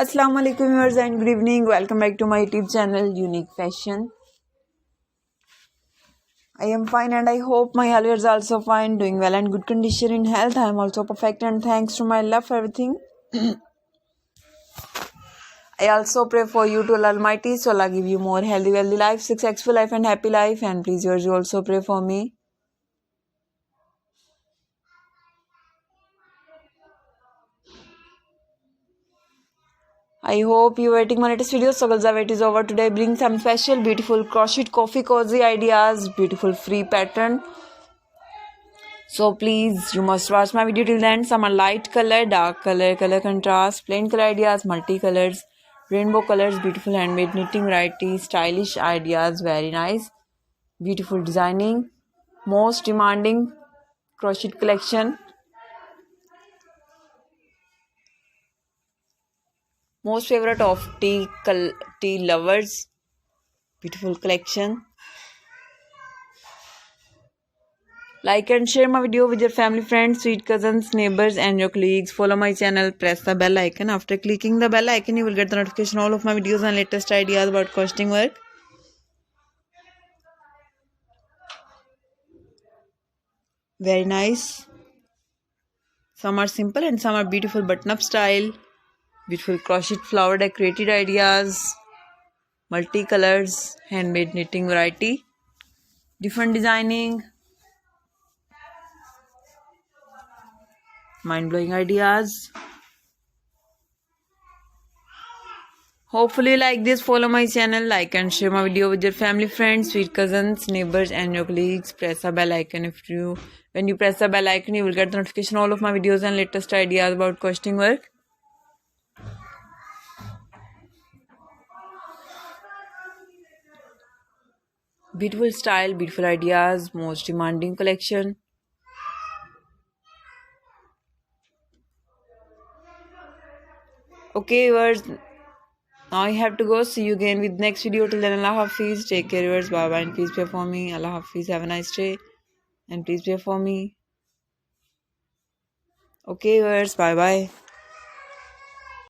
Assalamu alaikum viewers and good evening. Welcome back to my YouTube channel Unique Fashion. I am fine and I hope my viewers are also fine, doing well and good condition in health. I am also perfect and thanks to my love for everything. I also pray for you to Allah Almighty, so Allah give you more healthy, wealthy life, successful life and happy life. And please yours, you also pray for me. I hope you are waiting my latest video. So guys, the wait is over. Today bring some special beautiful crochet coffee cozy ideas, beautiful free pattern. So please, you must watch my video till the end. Some are light color, dark color, color contrast, plain color ideas, multicolors, rainbow colors, beautiful handmade knitting variety, stylish ideas, very nice, beautiful designing, most demanding crochet collection, most favorite of tea lovers, beautiful collection. Like and share my video with your family, friends, sweet cousins, neighbors and your colleagues. Follow my channel, press the bell icon. After clicking the bell icon, you will get the notification all of my videos and latest ideas about crocheting work. Very nice. Some are simple and some are beautiful button-up style. Beautiful crochet flower decorated ideas. Multicolors, handmade knitting variety. Different designing. Mind-blowing ideas. Hopefully you like this. Follow my channel, like and share my video with your family, friends, sweet cousins, neighbors and your colleagues. Press the bell icon. When you press the bell icon, you will get the notification all of my videos and latest ideas about crocheting work. Beautiful style, beautiful ideas, most demanding collection. Okay viewers, now I have to go. See you again with next video. Till then, Allah Hafiz. Take care viewers. Bye bye and please pray for me. Allah Hafiz. Have a nice day and please pray for me. Okay viewers, bye bye.